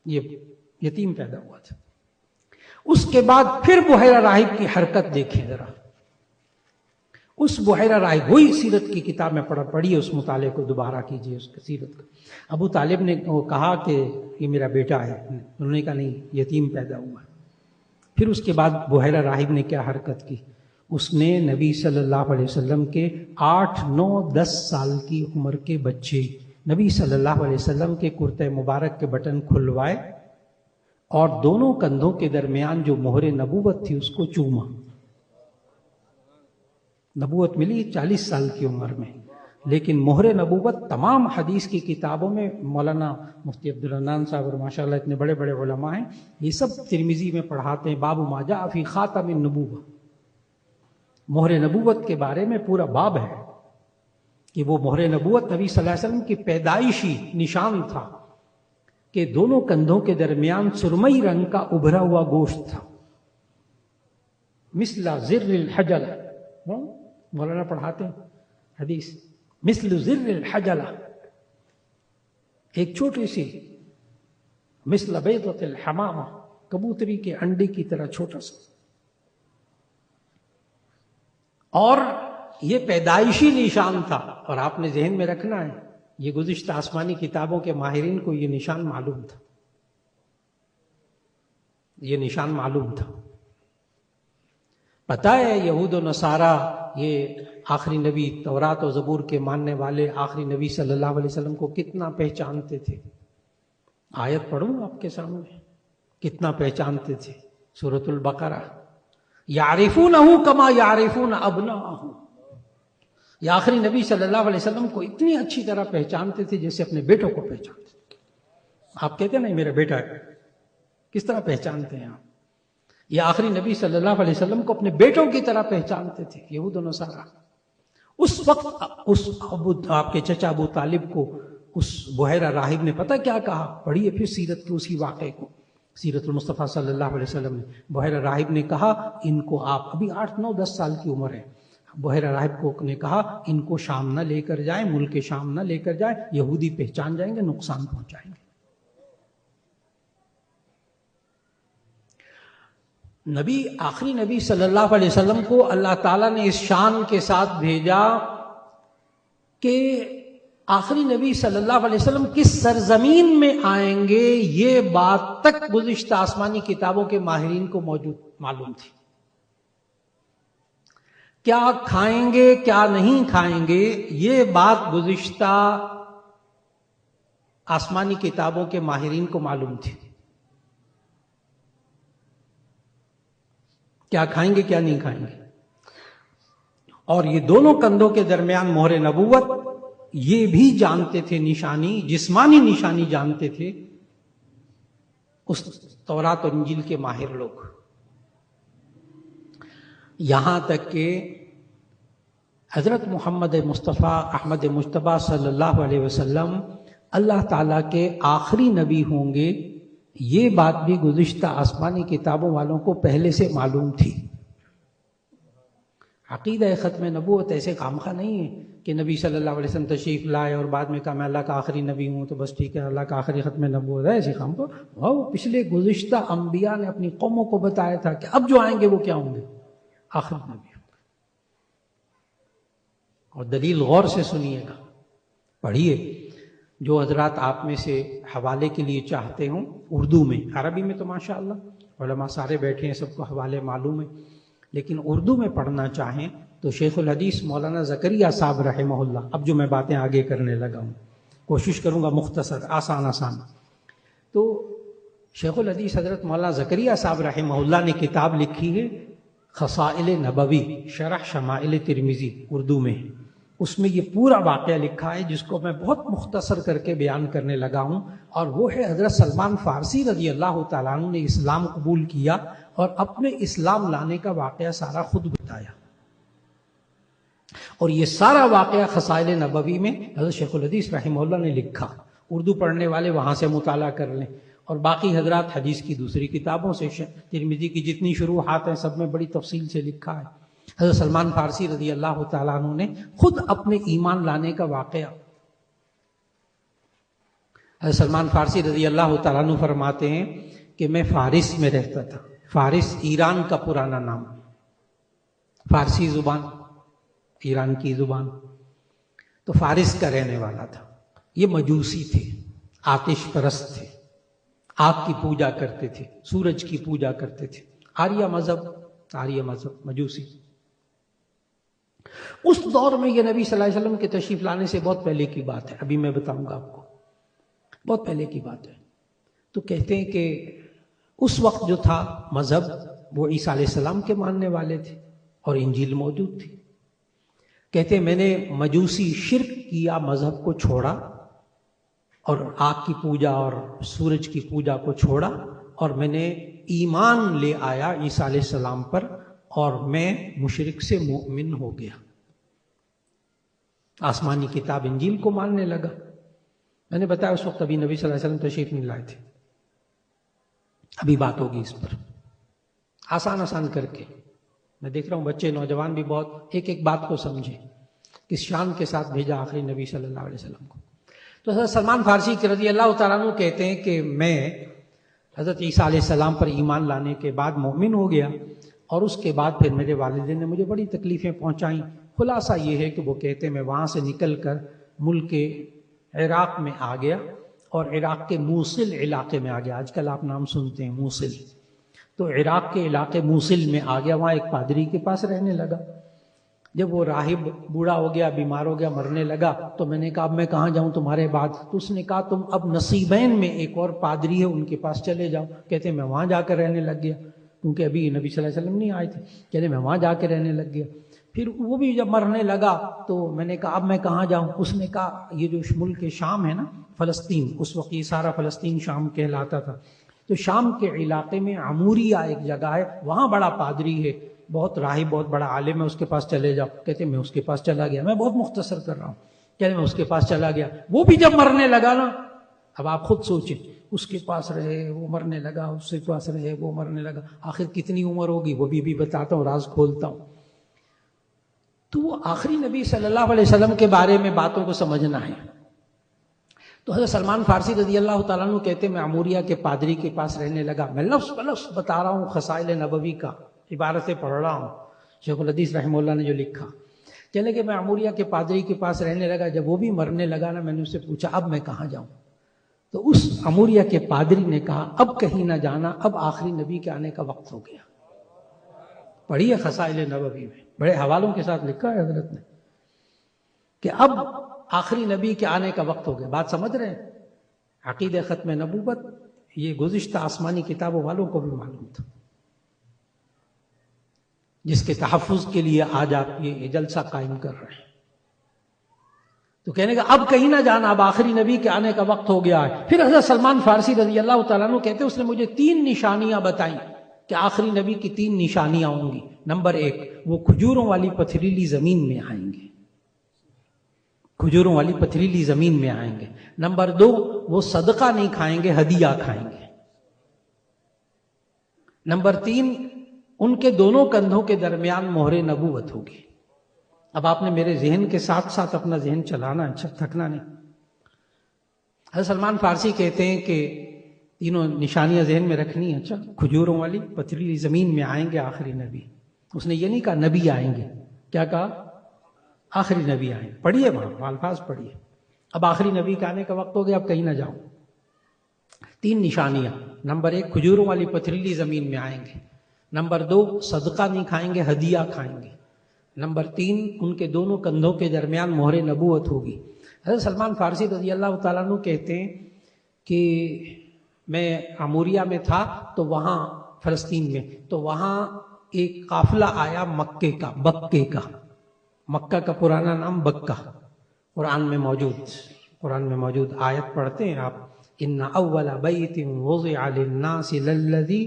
یہ یتیم پیدا ہوا تھا. اس کے بعد پھر بحیرہ راہب کی حرکت دیکھیں ذرا. اس بحیرہ راہب وہی سیرت کی کتاب میں پڑھیے، اس مطالعے کو دوبارہ کیجیے اس سیرت کا. ابو طالب نے کہا کہ یہ میرا بیٹا ہے، انہوں نے کہا نہیں یتیم پیدا ہوا. پھر اس کے بعد بحیرہ راہب نے کیا حرکت کی؟ اس نے نبی صلی اللہ علیہ وسلم کے 8 9 10 سال کی عمر کے بچے نبی صلی اللہ علیہ وسلم کے کرتے مبارک کے بٹن کھلوائے اور دونوں کندھوں کے درمیان جو مہر نبوت تھی اس کو چوما. نبوت ملی 40 سال کی عمر میں، لیکن مہر نبوت تمام حدیث کی کتابوں میں مولانا مفتی عبدالرحمن صاحب اور ماشاءاللہ اتنے بڑے بڑے علماء ہیں، یہ سب ترمذی میں پڑھاتے ہیں. باب ما جاء فی خاتم النبوہ، مہر نبوت کے بارے میں پورا باب ہے کہ وہ مہر نبوت نبی صلی اللہ علیہ وسلم کی پیدائشی نشان تھا کہ دونوں کندھوں کے درمیان سرمئی رنگ کا ابھرا ہوا گوشت تھا، مثل زر الحجل. مولانا پڑھاتے ہیں حدیث مثل زر الحجلہ، ایک چھوٹی سی، مثل بیضۃ الحمامہ، کبوتری کے انڈے کی طرح چھوٹا سا. اور یہ پیدائشی نشان تھا. اور آپ نے ذہن میں رکھنا ہے یہ گزشتہ آسمانی کتابوں کے ماہرین کو یہ نشان معلوم تھا، یہ نشان معلوم تھا. پتہ ہے یہود و نصارہ، یہ آخری نبی تورات و زبور کے ماننے والے آخری نبی صلی اللہ علیہ وسلم کو کتنا پہچانتے تھے. آیت پڑھوں آپ کے سامنے، کتنا پہچانتے تھے. سورۃ البقرہ، یعرفونہ کما یعرفون ابناءہم. یہ آخری نبی صلی اللہ علیہ وسلم کو اتنی اچھی طرح پہچانتے تھے جیسے اپنے بیٹوں کو پہچانتے تھے. آپ کہتے ہیں نا میرا بیٹا ہے، کس طرح پہچانتے ہیں آپ؟ یہ آخری نبی صلی اللہ علیہ وسلم کو اپنے بیٹوں کی طرح پہچانتے تھے یہود و نصارہ. اس وقت آپ کے چچا ابو طالب کو اس بحیرہ راہب نے پتہ کیا کہا؟ پڑھیے پھر سیرت کے اسی واقعے کو، سیرت المصطفیٰ صلی اللہ علیہ وسلم نے. بحیرہ راہب نے کہا ان کو آپ، ابھی 8 9 10 سال کی عمر ہے، بحیرہ راہب کو نے کہا ان کو شام نہ لے کر جائیں، ملک شام نہ لے کر جائیں، یہودی پہچان جائیں گے، نقصان پہنچائیں گے. نبی، آخری نبی صلی اللہ علیہ وسلم کو اللہ تعالیٰ نے اس شان کے ساتھ بھیجا کہ آخری نبی صلی اللہ علیہ وسلم کس سرزمین میں آئیں گے یہ بات تک گزشتہ آسمانی کتابوں کے ماہرین کو معلوم تھی. کیا کھائیں گے کیا نہیں کھائیں گے یہ بات گزشتہ آسمانی کتابوں کے ماہرین کو معلوم تھی. کیا کھائیں گے کیا نہیں کھائیں گے. اور یہ دونوں کندھوں کے درمیان مہر نبوت، یہ بھی جانتے تھے، نشانی، جسمانی نشانی جانتے تھے اس تورات اور انجیل کے ماہر لوگ. یہاں تک کہ حضرت محمد مصطفیٰ احمد مجتبیٰ صلی اللہ علیہ وسلم اللہ تعالیٰ کے آخری نبی ہوں گے، یہ بات بھی گزشتہ آسمانی کتابوں والوں کو پہلے سے معلوم تھی. عقیدہ ختم نبوت ایسے خامخواہ نہیں ہے کہ نبی صلی اللہ علیہ وسلم تشریف لائے اور بعد میں کہا میں اللہ کا آخری نبی ہوں تو بس ٹھیک ہے اللہ کا آخری ختم نبوت ہے. ایسے خامخواہ وہ پچھلے گزشتہ انبیاء نے اپنی قوموں کو بتایا تھا کہ اب جو آئیں گے وہ کیا ہوں گے؟ آخری نبی ہوں گے. اور دلیل غور سے سنیے گا، پڑھیے. جو حضرات آپ میں سے حوالے کے لیے چاہتے ہوں اردو میں، عربی میں تو ماشاءاللہ علماء سارے بیٹھے ہیں، سب کو حوالے معلوم ہے، لیکن اردو میں پڑھنا چاہیں تو شیخ الحدیث مولانا زکریا صاحب رحمہ اللہ، اب جو میں باتیں آگے کرنے لگا ہوں کوشش کروں گا مختصر آسان. تو شیخ الحدیث حضرت مولانا زکریا صاحب رحمہ اللہ نے کتاب لکھی ہے خصائل نبوی شرح شمائل ترمذی، اردو میں. اس میں یہ پورا واقعہ لکھا ہے جس کو میں بہت مختصر کر کے بیان کرنے لگا ہوں، اور وہ ہے حضرت سلمان فارسی رضی اللہ تعالیٰ عنہ نے اسلام قبول کیا اور اپنے اسلام لانے کا واقعہ سارا خود بتایا. اور یہ سارا واقعہ خصائل نبوی میں حضرت شیخ الحدیث رحمہ اللہ نے لکھا. اردو پڑھنے والے وہاں سے مطالعہ کر لیں، اور باقی حضرات حدیث کی دوسری کتابوں سے، ترمذی کی جتنی شروحات ہیں سب میں بڑی تفصیل سے لکھا ہے. حضرت سلمان فارسی رضی اللہ تعالیٰ عنہ نے خود اپنے ایمان لانے کا واقعہ، حضرت سلمان فارسی رضی اللہ تعالیٰ عنہ فرماتے ہیں کہ میں فارس میں رہتا تھا. فارس ایران کا پرانا نام، فارسی زبان ایران کی زبان، تو فارس کا رہنے والا تھا. یہ مجوسی تھے، آتش پرست تھے، آگ کی پوجا کرتے تھے، سورج کی پوجا کرتے تھے. آریہ مذہب مجوسی. اس دور میں یہ نبی صلی اللہ علیہ وسلم کے تشریف لانے سے بہت پہلے کی بات ہے، ابھی میں بتاؤں گا آپ کو، بہت پہلے کی بات ہے. تو کہتے ہیں کہ اس وقت جو تھا مذہب وہ عیسیٰ علیہ السلام کے ماننے والے تھے اور انجیل موجود تھی. کہتے ہیں میں نے مجوسی شرک کیا، مذہب کو چھوڑا اور آگ کی پوجا اور سورج کی پوجا کو چھوڑا، اور میں نے ایمان لے آیا عیسیٰ علیہ السلام پر، اور میں مشرک سے مومن ہو گیا، آسمانی کتاب انجیل کو ماننے لگا. میں نے بتایا اس وقت ابھی نبی صلی اللہ علیہ وسلم تشریف نہیں لائے تھے. ابھی بات ہوگی اس پر آسان کر کے. میں دیکھ رہا ہوں بچے نوجوان بھی بہت ایک ایک بات کو سمجھے. کس شان کے ساتھ بھیجا آخری نبی صلی اللہ علیہ وسلم کو. تو حضرت سلمان فارسی کے رضی اللہ تعالیٰ عنہ کہتے ہیں کہ میں حضرت عیسیٰ علیہ السلام پر ایمان لانے کے بعد مومن ہو گیا، اور اس کے بعد پھر میرے والدین نے مجھے بڑی تکلیفیں پہنچائیں. خلاصہ یہ ہے کہ وہ کہتے ہیں میں وہاں سے نکل کر ملک عراق میں آ گیا، اور عراق کے موصل علاقے میں آ گیا. آج کل آپ نام سنتے ہیں موصل، تو عراق کے علاقے موصل میں آ گیا. وہاں ایک پادری کے پاس رہنے لگا. جب وہ راہب بوڑھا ہو گیا، بیمار ہو گیا، مرنے لگا، تو میں نے کہا اب میں کہاں جاؤں تمہارے بعد؟ تو اس نے کہا تم اب نصیبین میں ایک اور پادری ہے ان کے پاس چلے جاؤ. کہتے ہیں میں وہاں جا کر رہنے لگ گیا، کیونکہ ابھی نبی صلی اللہ علیہ وسلم نہیں آئے تھے. کہتے میں وہاں جا کے رہنے لگ گیا. پھر وہ بھی جب مرنے لگا تو میں نے کہا اب میں کہاں جاؤں؟ اس نے کہا یہ جو ملک شام ہے نا، فلسطین، اس وقت یہ سارا فلسطین شام کہلاتا تھا، تو شام کے علاقے میں عموریہ ایک جگہ ہے، وہاں بڑا پادری ہے، بہت راہب، بہت بڑا عالم ہے، اس کے پاس چلے جاؤ. کہتے میں اس کے پاس چلا گیا. میں بہت مختصر کر رہا ہوں. کہتے میں اس کے پاس چلا گیا. وہ بھی جب مرنے لگا نا، اب آپ خود سوچیں، اس کے پاس رہے، وہ مرنے لگا، اس کے پاس رہے، وہ مرنے لگا، آخر کتنی عمر ہوگی وہ بھی بتاتا ہوں، راز کھولتا ہوں. تو وہ آخری نبی صلی اللہ علیہ وسلم کے بارے میں باتوں کو سمجھنا ہے. تو حضرت سلمان فارسی رضی اللہ تعالیٰ عنہ کہتے میں عموریہ کے پادری کے پاس رہنے لگا. میں لفظ بلفظ بتا رہا ہوں خصائل نبوی کا، عبارتیں پڑھ رہا ہوں، شیخ الحدیث رحمہ اللہ نے جو لکھا. چلے کہ میں عموریہ کے پادری کے پاس رہنے لگا. جب وہ بھی مرنے لگا نا، میں نے اس سے پوچھا اب میں کہاں جاؤں؟ تو اس عموریہ کے پادری نے کہا اب کہیں نہ جانا، اب آخری نبی کے آنے کا وقت ہو گیا. پڑھیے خصائل نبوی میں، بڑے حوالوں کے ساتھ لکھا ہے حضرت نے کہ اب آخری نبی کے آنے کا وقت ہو گیا. بات سمجھ رہے ہیں؟ عقیدہ ختم نبوت یہ گزشتہ آسمانی کتابوں والوں کو بھی معلوم تھا، جس کے تحفظ کے لیے آج آپ یہ جلسہ قائم کر رہے ہیں. تو کہنے کا اب کہیں نہ جانا، اب آخری نبی کے آنے کا وقت ہو گیا ہے. پھر حضرت سلمان فارسی رضی اللہ تعالیٰ عنہ کہتے اس نے مجھے 3 نشانیاں بتائیں کہ آخری نبی کی 3 نشانیاں ہوں گی. نمبر 1، وہ کھجوروں والی پتھریلی زمین میں آئیں گے، کھجوروں والی پتھریلی زمین میں آئیں گے. نمبر 2، وہ صدقہ نہیں کھائیں گے، ہدیہ کھائیں گے. نمبر 3، ان کے دونوں کندھوں کے درمیان مہر نبوت ہوگی. اب آپ نے میرے ذہن کے ساتھ ساتھ اپنا ذہن چلانا، اچھا تھکنا نہیں. حضرت سلمان فارسی کہتے ہیں کہ تینوں نشانیاں ذہن میں رکھنی ہیں. اچھا، کھجوروں والی پتھریلی زمین میں آئیں گے آخری نبی. اس نے یہ نہیں کہا نبی آئیں گے، کیا کہا؟ آخری نبی آئیں. پڑھیے وہاں الفاظ پڑھیے. اب آخری نبی کے آنے کا وقت ہو گیا، اب کہیں نہ جاؤ. 3 نشانیاں. نمبر 1، کھجوروں والی پتھریلی زمین میں آئیں گے. نمبر 2، صدقہ نہیں کھائیں گے، ہدیہ کھائیں گے. نمبر 3، ان کے دونوں کندھوں کے درمیان مہر نبوت ہوگی. حضرت سلمان فارسی رضی اللہ تعالیٰ عنہ کہتے ہیں کہ میں عموریہ میں تھا، تو وہاں فلسطین میں، تو وہاں ایک قافلہ آیا مکے کا، بکے کا. مکہ کا پرانا نام بکہ، قرآن میں موجود آیت پڑھتے ہیں آپ، ان اول بیت وضع للناس للذی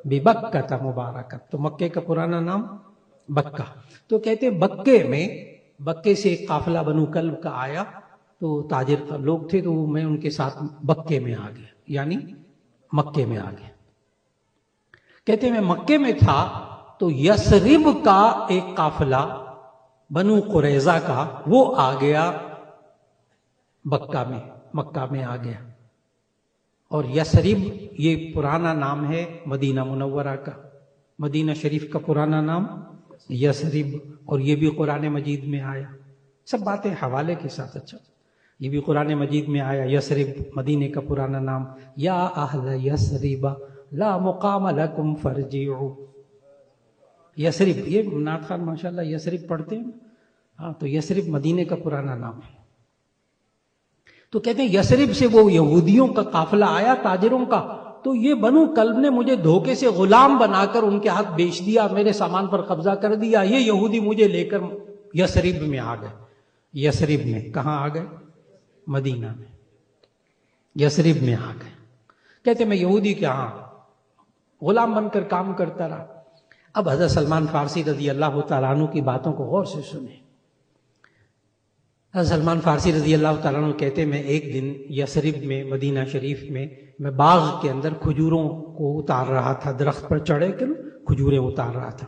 ببکۃ مبارکۃ. تو مکے کا پرانا نام بکہ. تو کہتے ہیں بکے سے ایک قافلہ بنو کلب کا آیا، تو تاجر کا لوگ تھے، تو میں ان کے ساتھ بکے میں آ گیا، یعنی مکے میں آ گیا. کہتے ہیں میں مکے میں تھا تو یثرب کا ایک قافلہ بنو قریظہ کا وہ آ گیا مکہ میں آ گیا. اور یثرب یہ پرانا نام ہے مدینہ منورہ کا، مدینہ شریف کا پرانا نام یثرب، اور یہ بھی قرآن مجید میں آیا. سب باتیں حوالے کے ساتھ. اچھا، یہ بھی قرآن مجید میں آیا، یثرب مدینے کا پرانا نام. یا اہل یثرب لا مقام لکم فرجعوا. یثرب، یہ نعت خان ماشاءاللہ یثرب پڑھتے ہیں، ہاں، تو یثرب مدینے کا پرانا نام ہے. تو کہتے ہیں یثرب سے وہ یہودیوں کا قافلہ آیا، تاجروں کا، تو یہ بنو کلب نے مجھے دھوکے سے غلام بنا کر ان کے ہاتھ بیچ دیا، میرے سامان پر قبضہ کر دیا. یہ یہودی مجھے لے کر یثرب میں آ گئے. یثرب میں کہاں آ گئے؟ مدینہ میں. یثرب میں آ گئے. کہتے میں یہودی کے ہاں غلام بن کر کام کرتا رہا. اب حضرت سلمان فارسی رضی اللہ تعالیٰ عنہ کی باتوں کو غور سے سنیں. حضرت سلمان فارسی رضی اللہ تعالیٰ عنہ کہتے میں ایک دن یثرب میں، مدینہ شریف میں باغ کے اندر کھجوروں کو اتار رہا تھا، درخت پر چڑھے کر کھجوریں اتار رہا تھا.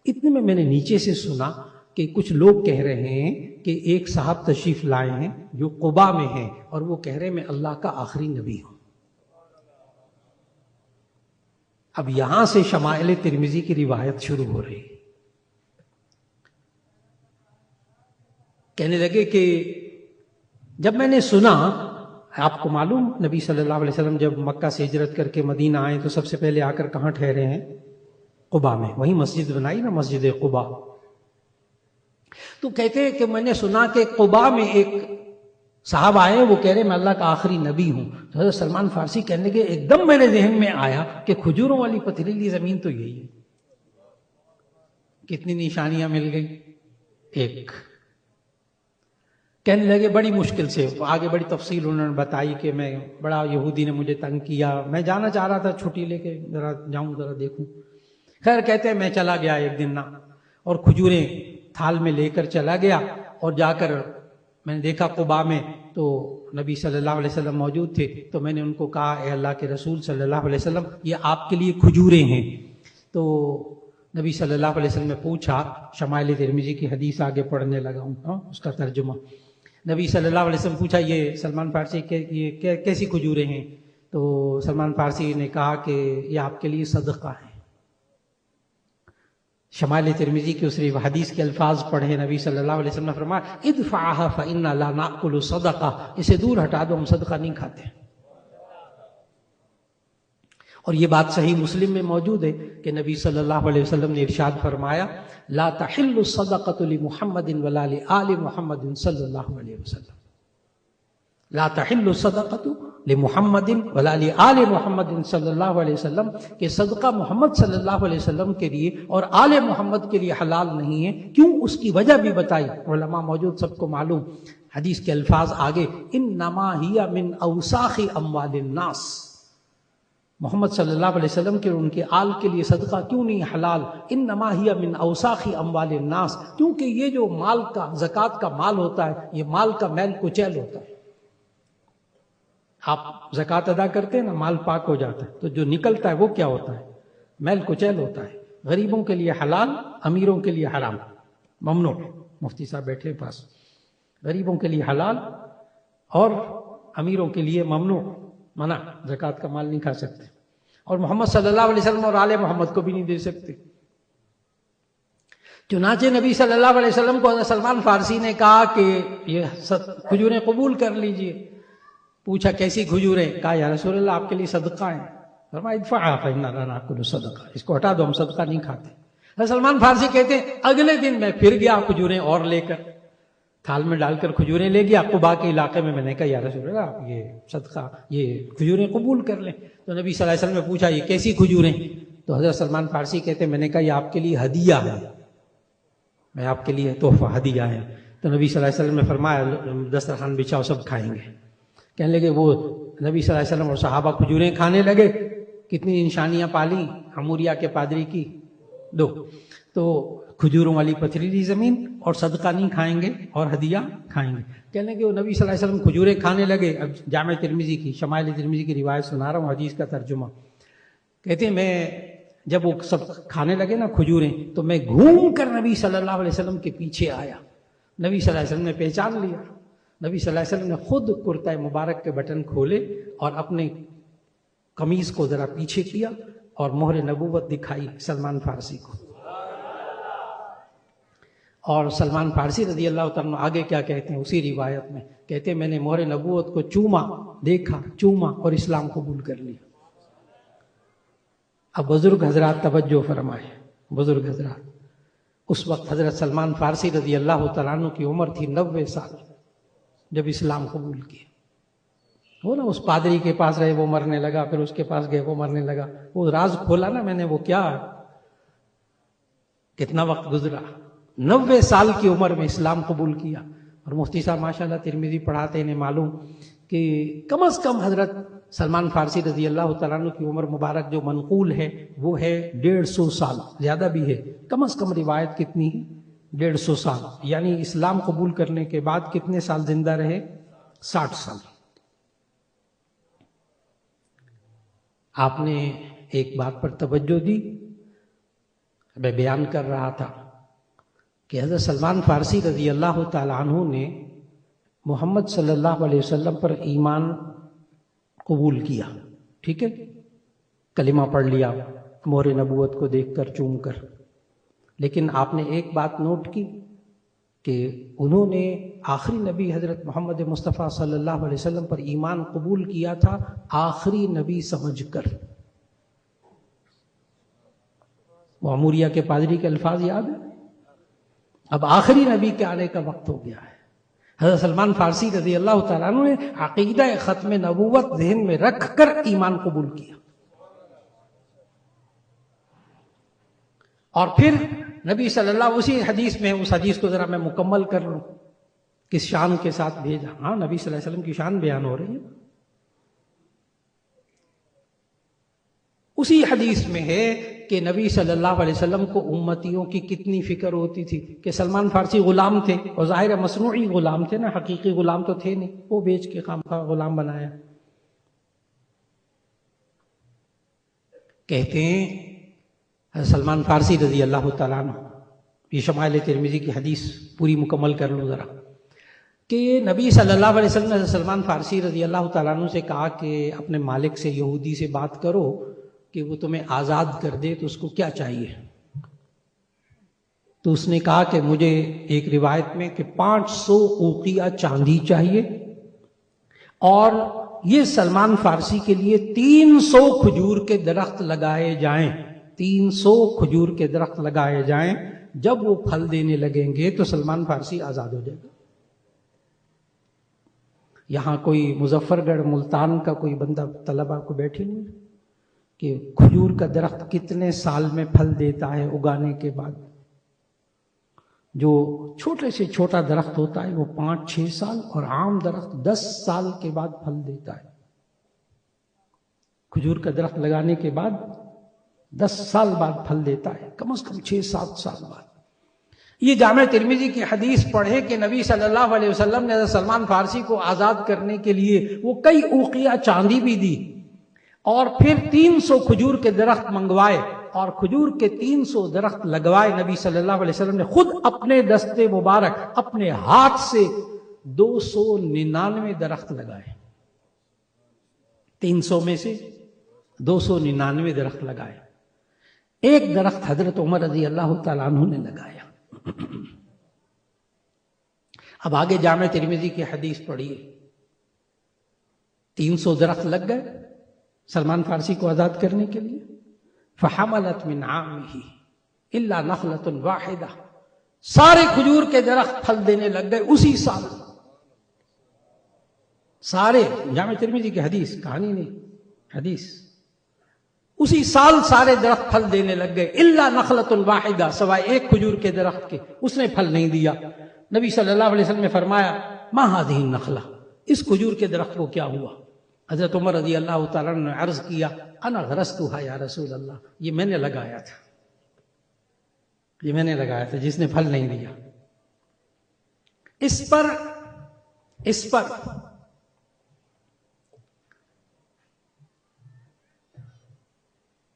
اتنے میں نے نیچے سے سنا کہ کچھ لوگ کہہ رہے ہیں کہ ایک صاحب تشریف لائے ہیں جو قبا میں ہیں اور وہ کہہ رہے ہیں میں اللہ کا آخری نبی ہوں. اب یہاں سے شمائل ترمذی کی روایت شروع ہو رہی. کہنے لگے کہ جب میں نے سنا، آپ کو معلوم نبی صلی اللہ علیہ وسلم جب مکہ سے ہجرت کر کے مدینہ آئے تو سب سے پہلے آ کر کہاں ٹھہرے ہیں؟ قبا میں. وہیں مسجد بنائی نا، مسجد قبا. تو کہتے ہیں کہ میں نے سنا کہ قبا میں ایک صاحب آئے، وہ کہہ رہے میں اللہ کا آخری نبی ہوں. تو حضرت سلمان فارسی کہنے لگے ایک دم میرے ذہن میں آیا کہ کھجوروں والی پتھریلی زمین تو یہی ہے. کتنی نشانیاں مل گئی؟ ایک. کہنے لگے بڑی مشکل سے، آگے بڑی تفصیل انہوں نے بتائی کہ میں بڑا یہودی نے مجھے تنگ کیا، میں جانا چاہ رہا تھا چھٹی لے کے ذرا جاؤں ذرا دیکھوں. خیر کہتے ہیں میں چلا گیا ایک دن نا، اور کھجوریں تھال میں لے کر چلا گیا، اور جا کر میں نے دیکھا قبا میں تو نبی صلی اللہ علیہ وسلم موجود تھے. تو میں نے ان کو کہا اے اللہ کے رسول صلی اللہ علیہ وسلم یہ آپ کے لیے کھجوریں ہیں. تو نبی صلی اللہ علیہ وسلم نے پوچھا، شمائل ترمذی کی حدیث آگے پڑھنے لگا ہوں، اس کا ترجمہ. نبی صلی اللہ علیہ وسلم پوچھا یہ سلمان فارسی یہ کیسی کھجوریں ہیں؟ تو سلمان فارسی نے کہا کہ یہ آپ کے لیے صدقہ ہے. شمائل ترمذی کی اس حدیث کے الفاظ پڑھے. نبی صلی اللہ علیہ وسلم نے فرمایا ادفعها فإنا لا نأكل صدقہ، اسے دور ہٹا دو، ہم صدقہ نہیں کھاتے. اور یہ بات صحیح مسلم میں موجود ہے کہ نبی صلی اللہ علیہ وسلم نے ارشاد فرمایا لا تحل الصدقة لمحمد ولا لآل محمد صلی اللہ علیہ وسلم. لا تحل الصدقة لمحمد ولا لآل محمد صلی اللہ علیہ وسلم، کہ صدقہ محمد صلی اللہ علیہ وسلم کے لیے اور آل محمد کے لیے حلال نہیں ہے. کیوں؟ اس کی وجہ بھی بتائی. علماء موجود، سب کو معلوم. حدیث کے الفاظ آگے انما ہی من اوساخ اموال الناس. محمد صلی اللہ علیہ وسلم کے اور ان کے آل کے لیے صدقہ کیوں نہیں حلال؟ انما ہی من اوساخ اموال الناس، کیونکہ یہ جو مال کا زکوٰۃ کا مال ہوتا ہے یہ مال کا میل کچیل ہوتا ہے. آپ زکوٰۃ ادا کرتے ہیں نا، مال پاک ہو جاتا ہے، تو جو نکلتا ہے وہ کیا ہوتا ہے؟ میل کچیل ہوتا ہے. غریبوں کے لیے حلال، امیروں کے لیے حرام، ممنوع. مفتی صاحب بیٹھے پاس. غریبوں کے لیے حلال اور امیروں کے لیے ممنوع، منع. زکوٰۃ کا مال نہیں کھا سکتے، اور محمد صلی اللہ علیہ وسلم اور آل محمد کو بھی نہیں دے سکتے. چنانچہ نبی صلی اللہ علیہ وسلم کو حضرت سلمان فارسی نے کہا کہ یہ کھجوریں قبول کر لیجئے. پوچھا کیسی کھجوریں؟ کہا یا رسول اللہ آپ کے لیے صدقہ ہیں. فرمایا ادفعها فإنا لا نأكل صدقہ، اس کو ہٹا دو، ہم صدقہ نہیں کھاتے. حضرت سلمان فارسی کہتے ہیں اگلے دن میں پھر گیا کھجوریں اور لے کر، تھال میں ڈال کر کھجوریں لے گیا قبا کے علاقے میں. میں نے کہا یا رسول اللہ آپ یہ صدقہ یہ کھجوریں قبول کر لیں. تو نبی صلی اللہ علیہ وسلم نے پوچھا یہ کیسی کھجوریں؟ تو حضرت سلمان فارسی کہتے ہیں میں نے کہا یہ آپ کے لیے ہدیہ ہے، میں آپ کے لیے تحفہ ہدیہ ہے. تو نبی صلی اللہ علیہ وسلم نے فرمایا دسترخوان بچھاؤ، سب کھائیں گے. کہنے لگے وہ نبی صلی اللہ علیہ وسلم اور صحابہ کھجوریں کھانے لگے. کتنی نشانیاں پالی حموریہ کے پادری کی؟ 2. تو کھجوروں والی پتھریلی زمین، اور صدقہ نہیں کھائیں گے اور ہدیہ کھائیں گے. کہنے لگے وہ نبی صلی اللہ علیہ وسلم کھجوریں کھانے لگے. اب جامع ترمذی کی شمائل ترمذی کی روایت سنا رہا ہوں، حدیث کا ترجمہ. کہتے ہیں میں جب وہ سب کھانے لگے نا کھجوریں، تو میں گھوم کر نبی صلی اللہ علیہ وسلم کے پیچھے آیا. نبی صلی اللہ علیہ وسلم نے پہچان لیا. نبی صلی اللہ علیہ وسلم نے خود کرتا مبارک کے بٹن کھولے اور اپنے قمیض کو ذرا پیچھے کیا اور مہر نبوت دکھائی سلمان فارسی کو. اور سلمان فارسی رضی اللہ تعالیٰ آگے کیا کہتے ہیں اسی روایت میں؟ کہتے ہیں میں نے مہر نبوت کو چوما، دیکھا، چوما اور اسلام قبول کر لیا. اب بزرگ حضرات توجہ فرمائے. بزرگ حضرات، اس وقت حضرت سلمان فارسی رضی اللہ تعالیٰ عنہ کی عمر تھی 90 سال جب اسلام قبول کیا. وہ نا اس پادری کے پاس رہے، وہ مرنے لگا، پھر اس کے پاس گئے، وہ مرنے لگا. وہ راز کھولا نا میں نے، وہ کیا کتنا وقت گزرا. 90 سال کی عمر میں اسلام قبول کیا. اور مفتی صاحب ماشاءاللہ ترمذی پڑھاتے ہیں، معلوم کہ کم از کم حضرت سلمان فارسی رضی اللہ تعالیٰ عنہ کی عمر مبارک جو منقول ہے وہ ہے 150 سال، زیادہ بھی ہے. کم از کم روایت کتنی؟ 150 سال. یعنی اسلام قبول کرنے کے بعد کتنے سال زندہ رہے؟ 60 سال. آپ نے ایک بات پر توجہ دی. میں بیان کر رہا تھا کہ حضرت سلمان فارسی رضی اللہ تعالیٰ عنہ نے محمد صلی اللہ علیہ وسلم پر ایمان قبول کیا، ٹھیک ہے، کلمہ پڑھ لیا مہر نبوت کو دیکھ کر چوم کر، لیکن آپ نے ایک بات نوٹ کی کہ انہوں نے آخری نبی حضرت محمد مصطفیٰ صلی اللہ علیہ وسلم پر ایمان قبول کیا تھا آخری نبی سمجھ کر۔ معموریہ کے پادری کے الفاظ یاد ہیں؟ اب آخری نبی کے آنے کا وقت ہو گیا ہے۔ حضرت سلمان فارسی رضی اللہ تعالیٰ عنہ نے عقیدہ ختم نبوت ذہن میں رکھ کر ایمان قبول کیا، اور پھر نبی صلی اللہ، اسی حدیث میں، اس حدیث کو ذرا میں مکمل کر لوں، کس شان کے ساتھ بھیجا، ہاں نبی صلی اللہ علیہ وسلم کی شان بیان ہو رہی ہے۔ اسی حدیث میں ہے کہ نبی صلی اللہ علیہ وسلم کو امتیوں کی کتنی فکر ہوتی تھی کہ سلمان فارسی غلام تھے، اور ظاہر مصنوعی غلام تھے نا، حقیقی غلام تو تھے نہیں، وہ بیچ کے خامخواہ غلام بنایا۔ کہتے ہیں حضرت سلمان فارسی رضی اللہ تعالیٰ عنہ، یہ شمائل ترمذی کی حدیث پوری مکمل کر لوں ذرا، کہ نبی صلی اللہ علیہ وسلم نے حضرت سلمان فارسی رضی اللہ تعالیٰ عنہ سے کہا کہ اپنے مالک سے، یہودی سے بات کرو کہ وہ تمہیں آزاد کر دے، تو اس کو کیا چاہیے؟ تو اس نے کہا کہ مجھے ایک روایت میں کہ 500 اوقیہ چاندی چاہیے، اور یہ سلمان فارسی کے لیے 300 کھجور کے درخت لگائے جائیں، 300 کھجور کے درخت لگائے جائیں، جب وہ پھل دینے لگیں گے تو سلمان فارسی آزاد ہو جائے گا۔ یہاں کوئی مظفر گڑھ ملتان کا کوئی بندہ طلبہ کو بیٹھے نہیں کہ کھجور کا درخت کتنے سال میں پھل دیتا ہے اگانے کے بعد؟ جو چھوٹے سے چھوٹا درخت ہوتا ہے وہ 5-6 سال، اور عام درخت 10 سال کے بعد پھل دیتا ہے۔ کھجور کا درخت لگانے کے بعد 10 سال بعد پھل دیتا ہے، کم از کم 6-7 سال بعد۔ یہ جامع ترمذی کی حدیث پڑھے کہ نبی صلی اللہ علیہ وسلم نے سلمان فارسی کو آزاد کرنے کے لیے وہ کئی اوقیہ چاندی بھی دی، اور پھر 300 کھجور کے درخت منگوائے، اور کھجور کے 300 درخت لگوائے۔ نبی صلی اللہ علیہ وسلم نے خود اپنے دست مبارک اپنے ہاتھ سے 299 درخت لگائے، 300 میں سے 299 درخت لگائے۔ ایک درخت حضرت عمر رضی اللہ تعالیٰ عنہ نے لگایا۔ اب آگے جامع ترمذی کی حدیث پڑھیے، 300 درخت لگ گئے سلمان فارسی کو آزاد کرنے کے لیے۔ فحملت من عامه الا نخلة واحدة، سارے کھجور کے درخت پھل دینے لگ گئے اسی سال، سارے، جامع ترمذی کی حدیث، کہانی نہیں، حدیث، اسی سال سارے درخت پھل دینے لگ گئے، الا نخلة واحدة، سوائے ایک کھجور کے درخت کے، اس نے پھل نہیں دیا۔ نبی صلی اللہ علیہ وسلم نے فرمایا ما هذه النخلة، اس کھجور کے درخت کو کیا ہوا؟ حضرت عمر رضی اللہ تعالیٰ نے عرض کیا انا غرستها یا رسول اللہ، یہ میں نے لگایا تھا، یہ میں نے لگایا تھا جس نے پھل نہیں دیا۔ اس پر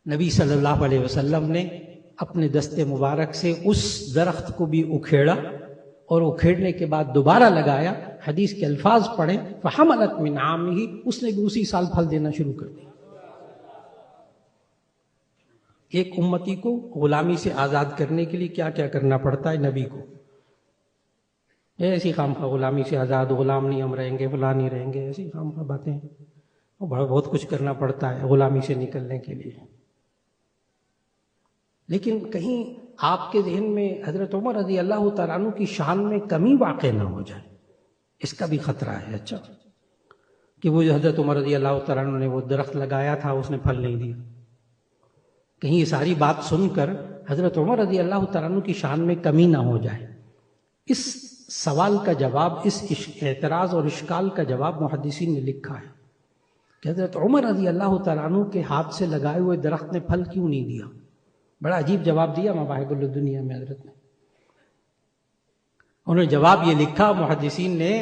نبی صلی اللہ علیہ وسلم نے اپنے دست مبارک سے اس درخت کو بھی اکھیڑا، اور اکھیڑنے کے بعد دوبارہ لگایا۔ حدیث کے الفاظ پڑھیں، فحملت من عامه، اس نے بھی اسی سال پھل دینا شروع کر دیا۔ ایک امتی کو غلامی سے آزاد کرنے کے لیے کیا کیا کرنا پڑتا ہے نبی کو؟ ایسی خامخواہ غلامی سے آزاد، غلام نہیں ہم رہیں گے، فلاں نہیں رہیں گے، ایسی خامخواہ باتیں، بہت کچھ کرنا پڑتا ہے غلامی سے نکلنے کے لیے۔ لیکن کہیں آپ کے ذہن میں حضرت عمر رضی اللہ تعالیٰ عنہ کی شان میں کمی واقع نہ ہو جائے، اس کا بھی خطرہ ہے۔ اچھا کہ وہ جو حضرت عمر رضی اللہ تعالیٰ عنہ نے وہ درخت لگایا تھا اس نے پھل نہیں دیا، کہیں یہ ساری بات سن کر حضرت عمر رضی اللہ تعالیٰ عنہ کی شان میں کمی نہ ہو جائے۔ اس سوال کا جواب، اس اعتراض اور اشکال کا جواب محدثین نے لکھا ہے کہ حضرت عمر رضی اللہ تعالیٰ عنہ کے ہاتھ سے لگائے ہوئے درخت نے پھل کیوں نہیں دیا؟ بڑا عجیب جواب دیا مواہب الدنیا میں حضرت نے۔ انہوں نے جواب یہ لکھا محدثین نے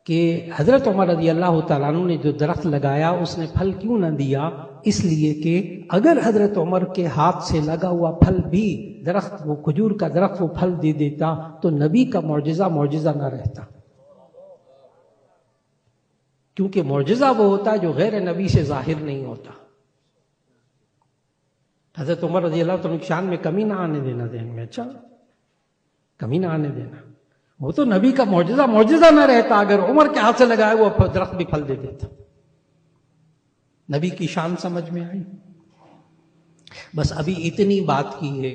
کہ حضرت عمر رضی اللہ تعالیٰ عنہ نے جو درخت لگایا اس نے پھل کیوں نہ دیا؟ اس لیے کہ اگر حضرت عمر کے ہاتھ سے لگا ہوا پھل بھی درخت، وہ کھجور کا درخت وہ پھل دے دیتا تو نبی کا معجزہ نہ رہتا، کیونکہ معجزہ وہ ہوتا ہے جو غیر نبی سے ظاہر نہیں ہوتا۔ حضرت عمر رضی اللہ عنہ کی شان میں کمی نہ آنے دینا ذہن میں، اچھا کمی نہ آنے دینا، وہ تو نبی کا معجزہ نہ رہتا اگر عمر کے ہاتھ سے لگایا وہ درخت بھی پھل دے دیتا۔ نبی کی شان سمجھ میں آئی؟ بس ابھی اتنی بات کی ہے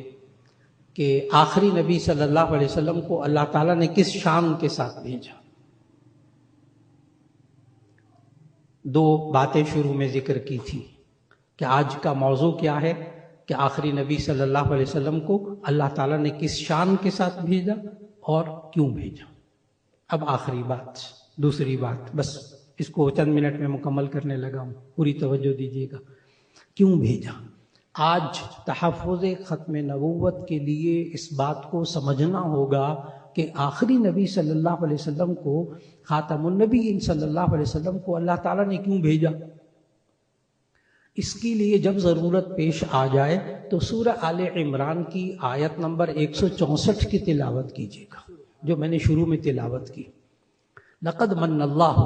کہ آخری نبی صلی اللہ علیہ وسلم کو اللہ تعالیٰ نے کس شان کے ساتھ بھیجا۔ دو باتیں شروع میں ذکر کی تھی کہ آج کا موضوع کیا ہے، کہ آخری نبی صلی اللہ علیہ وسلم کو اللہ تعالیٰ نے کس شان کے ساتھ بھیجا اور کیوں بھیجا۔ اب آخری بات، دوسری بات، بس اس کو چند منٹ میں مکمل کرنے لگا ہوں، پوری توجہ دیجیے گا۔ کیوں بھیجا؟ آج تحفظ ختم نبوت کے لیے اس بات کو سمجھنا ہوگا کہ آخری نبی صلی اللہ علیہ وسلم کو، خاتم النبیین صلی اللہ علیہ وسلم کو اللہ تعالیٰ نے کیوں بھیجا۔ اس کے لیے جب ضرورت پیش آ جائے تو سورہ آل عمران کی آیت نمبر 164 کی تلاوت کیجیے گا، جو میں نے شروع میں تلاوت کی۔ لقد من اللہ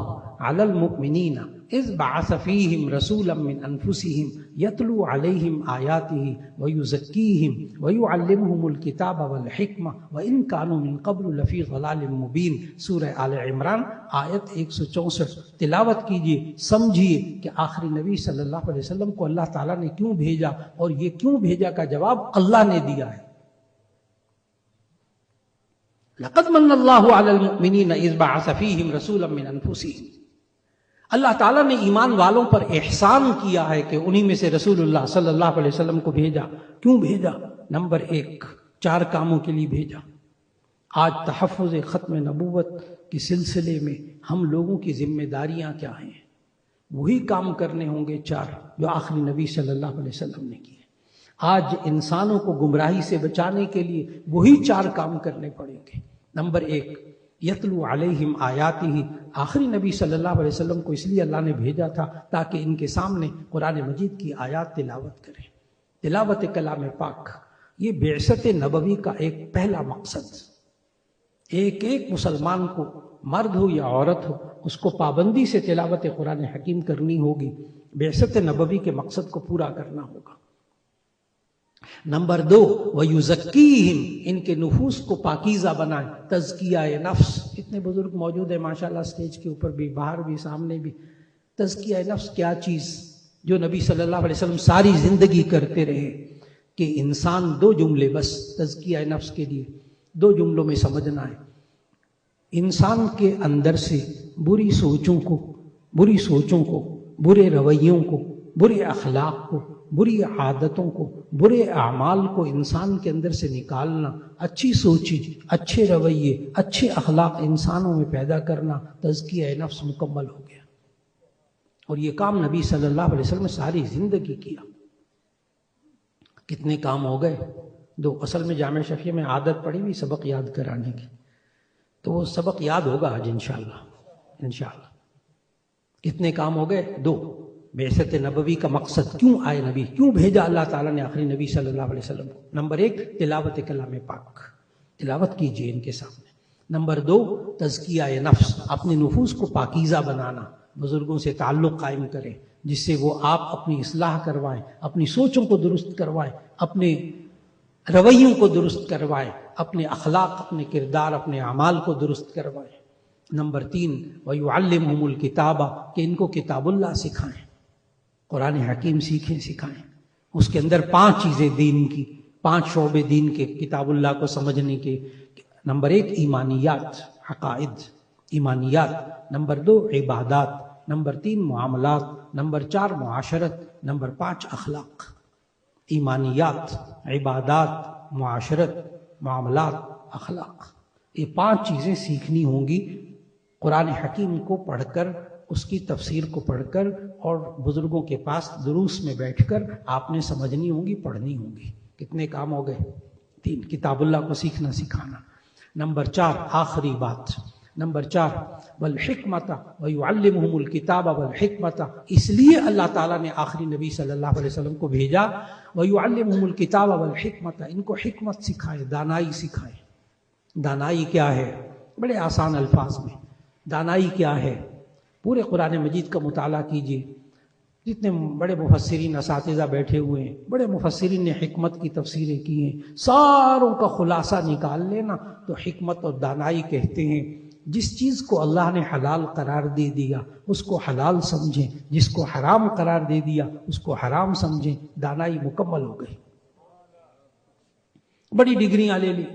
علی المؤمنین اذ بعث فیہم رسولا من انفسہم یتلو علیہم آیاتہ ویزکیہم ویعلمہم الکتاب والحکمہ وان کانوا من قبل لفی ضلال مبین۔ سورہ آل عمران آیت 164 تلاوت کیجیے، سمجھیے کہ آخری نبی صلی اللہ علیہ وسلم کو اللہ تعالیٰ نے کیوں بھیجا، اور یہ کیوں بھیجا کا جواب اللہ نے دیا ہے۔ لقد من اللہ علی المؤمنین اذ بعث فیہم رسولا من انفسہم، اللہ تعالیٰ نے ایمان والوں پر احسان کیا ہے کہ انہی میں سے رسول اللہ صلی اللہ علیہ وسلم کو بھیجا۔ کیوں بھیجا؟ نمبر 1، 4 کاموں کے لیے بھیجا۔ آج تحفظ ختم نبوت کے سلسلے میں ہم لوگوں کی ذمہ داریاں کیا ہیں؟ وہی کام کرنے ہوں گے 4 جو آخری نبی صلی اللہ علیہ وسلم نے کیے۔ آج انسانوں کو گمراہی سے بچانے کے لیے وہی 4 کام کرنے پڑیں گے۔ نمبر 1، یتلو علیہم آیاتہ، آخری نبی صلی اللہ علیہ وسلم کو اس لیے اللہ نے بھیجا تھا تاکہ ان کے سامنے قرآن مجید کی آیات تلاوت کریں، تلاوت کلام پاک۔ یہ بعثت نبوی کا ایک پہلا مقصد، ایک مسلمان کو، مرد ہو یا عورت ہو، اس کو پابندی سے تلاوت قرآن حکیم کرنی ہوگی، بعثت نبوی کے مقصد کو پورا کرنا ہوگا۔ نمبر 2، وَيُزَكِّيهِمْ، ان کے نفوس کو پاکیزہ بنائیں، تزکیہ نفس۔ اتنے بزرگ موجود ہیں ماشاءاللہ سٹیج کے اوپر بھی، باہر بھی، سامنے بھی۔ تزکیہ نفس کیا چیز؟ جو نبی صلی اللہ علیہ وسلم ساری زندگی کرتے رہے کہ انسان 2 جملے بس تزکیہ نفس کے لیے 2 جملوں میں سمجھنا ہے۔ انسان کے اندر سے بری سوچوں کو، برے رویوں کو، برے اخلاق کو، بری عادتوں کو، برے اعمال کو انسان کے اندر سے نکالنا، اچھی سوچی، اچھے رویے، اچھے اخلاق انسانوں میں پیدا کرنا، تزکیہ نفس مکمل ہو گیا۔ اور یہ کام نبی صلی اللہ علیہ وسلم نے ساری زندگی کیا۔ کتنے کام ہو گئے؟ 2۔ اصل میں جامع شفیع میں عادت پڑی ہوئی سبق یاد کرانے کی، تو وہ سبق یاد ہوگا آج انشاءاللہ۔ کتنے کام ہو گئے؟ 2۔ بعثت نبوی کا مقصد، کیوں آئے نبی، کیوں بھیجا اللہ تعالیٰ نے آخری نبی صلی اللہ علیہ وسلم کو۔ نمبر 1، تلاوت کلام پاک، تلاوت کیجئے ان کے سامنے۔ نمبر 2، تزکیہ نفس، اپنے نفوس کو پاکیزہ بنانا، بزرگوں سے تعلق قائم کریں جس سے وہ آپ اپنی اصلاح کروائیں، اپنی سوچوں کو درست کروائیں، اپنے رویوں کو درست کروائیں، اپنے اخلاق، اپنے کردار، اپنے اعمال کو درست کروائیں۔ نمبر 3، وَيُعَلِّمْهُمُ الْكِتَابَ، کہ ان کو کتاب اللہ سکھائیں، قرآن حکیم سکھائیں۔ اس کے اندر 5 چیزیں دین کی، 5 شعبے دین کے کتاب اللہ کو سمجھنے کے۔ نمبر 1، ایمانیات، عقائد، ایمانیات۔ نمبر 2، عبادات۔ نمبر 3، معاملات۔ نمبر 4، معاشرت۔ نمبر 5، اخلاق۔ ایمانیات، عبادات، معاشرت، معاملات، اخلاق، یہ 5 چیزیں سیکھنی ہوں گی قرآن حکیم کو پڑھ کر، اس کی تفسیر کو پڑھ کر، اور بزرگوں کے پاس دروس میں بیٹھ کر آپ نے سمجھنی ہوں گی، پڑھنی ہوں گی۔ کتنے کام ہو گئے؟ 3، کتاب اللہ کو سیکھنا سکھانا۔ نمبر 4، آخری بات، نمبر 4 والحکمت ویعلمہم الکتاب والحکمت، اس لیے اللہ تعالیٰ نے آخری نبی صلی اللہ علیہ وسلم کو بھیجا، ویعلمہم الکتاب والحکمت، ان کو حکمت سکھائے، دانائی سکھائے۔ دانائی کیا ہے؟ بڑے آسان الفاظ میں دانائی کیا ہے؟ پورے قرآن مجید کا مطالعہ کیجیے، جتنے بڑے مفسرین اساتذہ بیٹھے ہوئے ہیں، بڑے مفسرین نے حکمت کی تفسیریں کی ہیں، ساروں کا خلاصہ نکال لینا تو حکمت اور دانائی کہتے ہیں جس چیز کو اللہ نے حلال قرار دے دیا اس کو حلال سمجھیں، جس کو حرام قرار دے دیا اس کو حرام سمجھیں، دانائی مکمل ہو گئی۔ بڑی ڈگریاں لے لی،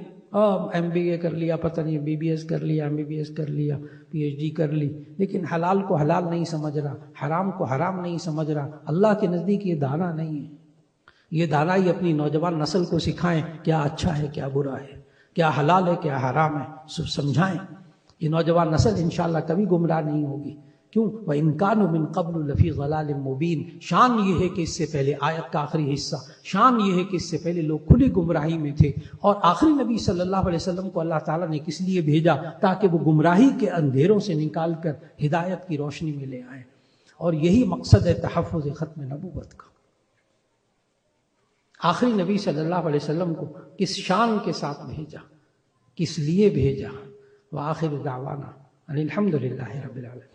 MBA کر لیا، پتہ نہیں BBS کر لیا، MBBS کر لیا، PhD کر لی، لیکن حلال کو حلال نہیں سمجھ رہا، حرام کو حرام نہیں سمجھ رہا، اللہ کے نزدیک یہ دانا نہیں ہے۔ یہ دانائی اپنی نوجوان نسل کو سکھائیں کیا اچھا ہے کیا برا ہے، کیا حلال ہے کیا حرام ہے، سب سمجھائیں۔ یہ نوجوان نسل انشاءاللہ کبھی گمراہ نہیں ہوگی۔ کیوں؟ وَإِن كَانُوا مِن قَبْلُ لَفِي ضَلَالٍ مُبِينٍ، شان یہ ہے کہ اس سے پہلے آیت کا آخری حصہ، شان یہ ہے کہ اس سے پہلے لوگ کھلی گمراہی میں تھے، اور آخری نبی صلی اللہ علیہ وسلم کو اللہ تعالیٰ نے کس لیے بھیجا؟ تاکہ وہ گمراہی کے اندھیروں سے نکال کر ہدایت کی روشنی میں لے آئیں، اور یہی مقصد ہے تحفظ ختم نبوت کا۔ آخری نبی صلی اللہ علیہ وسلم کو کس شان کے ساتھ بھیجا، کس لیے بھیجا؟ وآخر دعوانا ان الحمد للہ رب العالمین۔